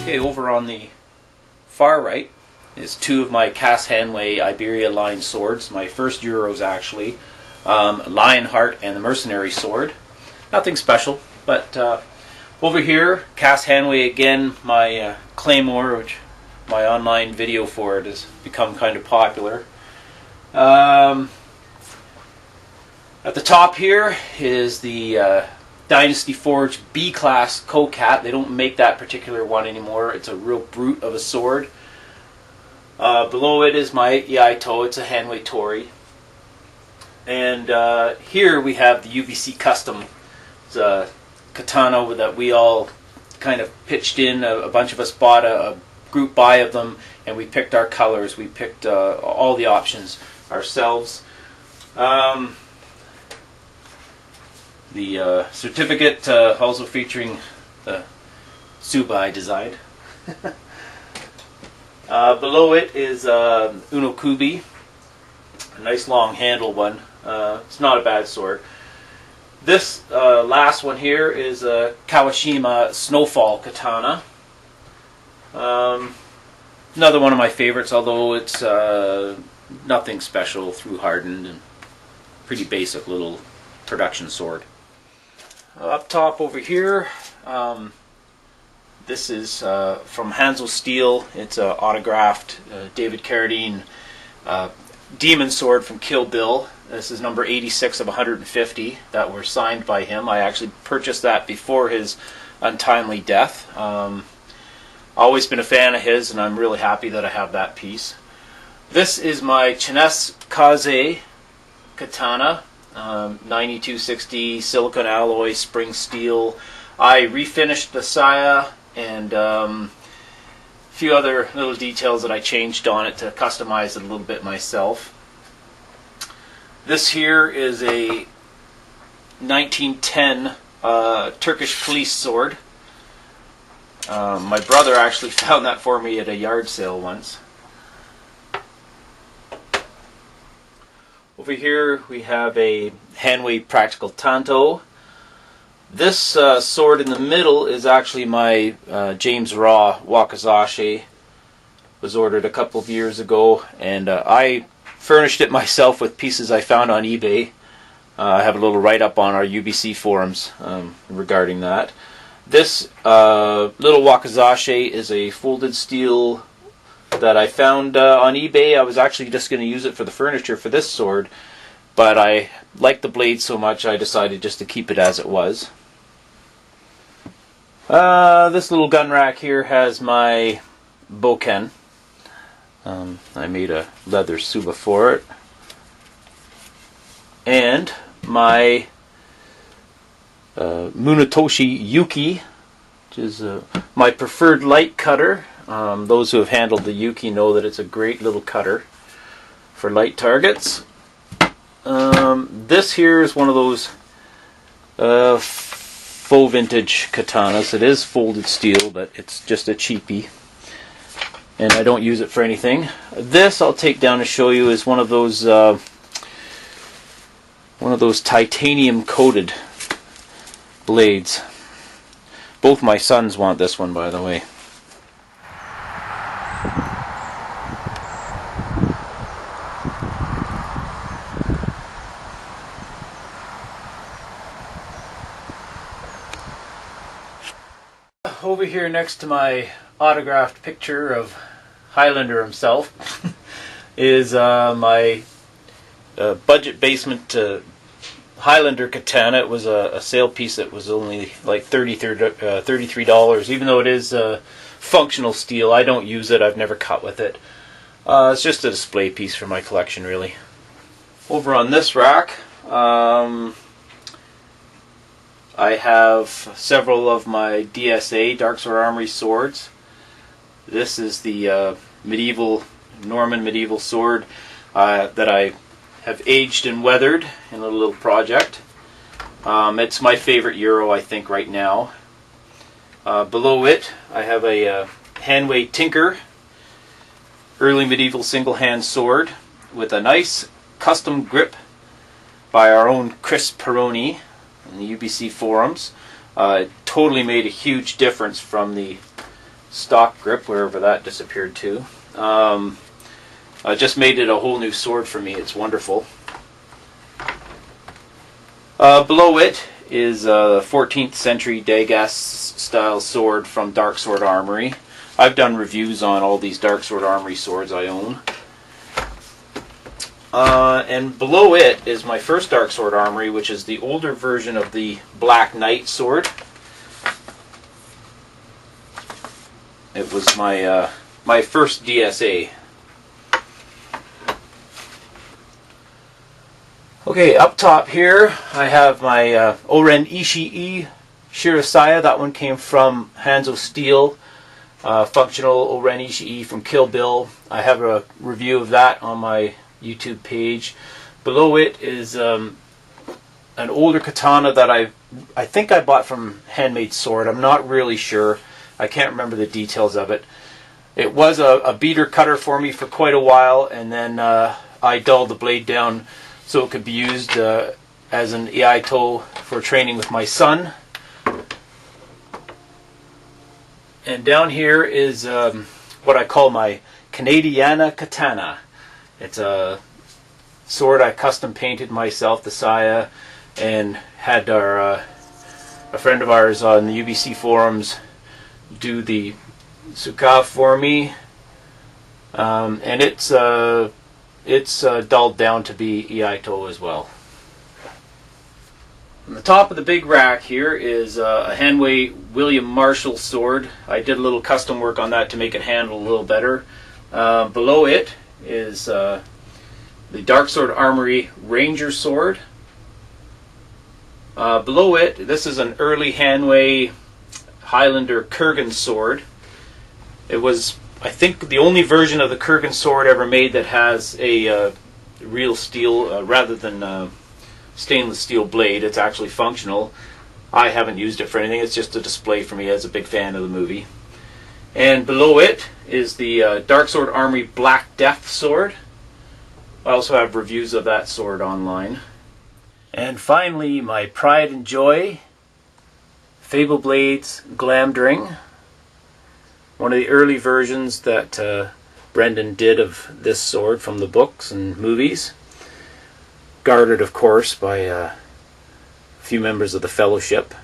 Okay, over on the far right is two of my cast handway Iberia line swords, my first Euros actually, Lionheart and the Mercenary Sword. Nothing special, but over here, cast handway again, my Claymore, which my online video for it has become kind of popular. At the top here is the Dynasty Forge B-Class Kokat. They don't make that particular one anymore. It's a real brute of a sword. Below it is my Yaito. It's a handway Tori. And here we have the UBC Custom. It's a katana that we all kind of pitched in. A bunch of us bought a group buy of them, and we picked our colors. We picked all the options ourselves. The certificate also featuring the Tsuba I designed. Below it is Unokubi, a nice long handle one. It's not a bad sword. This last one here is a Kawashima Snowfall Katana. Another one of my favorites, although it's nothing special, through hardened and pretty basic little production sword. Up top over here, this is from Hansel Steel. It's an autographed David Carradine demon sword from Kill Bill. This is number 86 of 150 that were signed by him. I actually purchased that before his untimely death. Always been a fan of his, and I'm really happy that I have that piece. This is my Chines Kaze Katana. 9260 silicone alloy, spring steel. I refinished the saya and a few other little details that I changed on it to customize it a little bit myself. This here is a 1910 Turkish police sword. My brother actually found that for me at a yard sale once. Over here we have a handway practical tanto. This sword in the middle is actually my James Raw Wakizashi. Was ordered a couple of years ago, and I furnished it myself with pieces I found on eBay. I have a little write-up on our UBC forums regarding that. This little Wakizashi is a folded steel that I found on eBay. I was actually just going to use it for the furniture for this sword, but I liked the blade so much I decided just to keep it as it was. This little gun rack here has my Boken. I made a leather Tsuba for it. And my Munetoshi Yuki, which is my preferred light cutter. Those who have handled the Yuki know that it's a great little cutter for light targets. This here is one of those faux vintage katanas. It is folded steel, but it's just a cheapie, and I don't use it for anything. This I'll take down to show you is one of those titanium coated blades. Both my sons want this one, by the way. Over here next to my autographed picture of Highlander himself is my budget basement Highlander katana. It was a sale piece that was only like $33, even though it is functional steel. I don't use it. I've never cut with it. It's just a display piece for my collection, really. Over on this rack, I have several of my DSA, Dark Sword Armory swords. This is the Norman medieval sword that I have aged and weathered in a little project. It's my favorite Euro, I think, right now. Below it, I have a handway Tinker, early medieval single-hand sword with a nice custom grip by our own Chris Peroni in the UBC forums. It totally made a huge difference from the stock grip, wherever that disappeared to. Just made it a whole new sword for me. It's wonderful. Below it is a 14th century Dagas style sword from Dark Sword Armory. I've done reviews on all these Dark Sword Armory swords I own. And below it is my first Dark Sword Armory, which is the older version of the Black Knight sword. It was my my first DSA. Okay, up top here I have my Oren Ishii Shirasaya. That one came from Hanzo Steel. Functional Oren Ishii from Kill Bill. I have a review of that on my YouTube page. Below it is an older katana that I think I bought from Handmade Sword. I'm not really sure. I can't remember the details of it. It was a beater cutter for me for quite a while, and then I dulled the blade down so it could be used as an iaito for training with my son. And down here is what I call my Canadiana Katana. It's a sword I custom painted myself, the saya, and had a friend of ours on the UBC forums do the suka for me, and it's dulled down to be iaito as well. On the top of the big rack here is a Hanway William Marshall sword. I did a little custom work on that to make it handle a little better. Below it is the Dark Sword Armory Ranger sword. Below it, this is an early Hanway Highlander Kurgan sword. It was, I think, the only version of the Kurgan sword ever made that has a real steel rather than stainless steel blade. It's actually functional. I haven't used it for anything. It's just a display for me as a big fan of the movie. And below it is the Dark Sword Armory Black Death sword. I also have reviews of that sword online. And finally, my pride and joy, Fable Blades Glamdring. One of the early versions that Brendan did of this sword from the books and movies. Guarded, of course, by a few members of the Fellowship.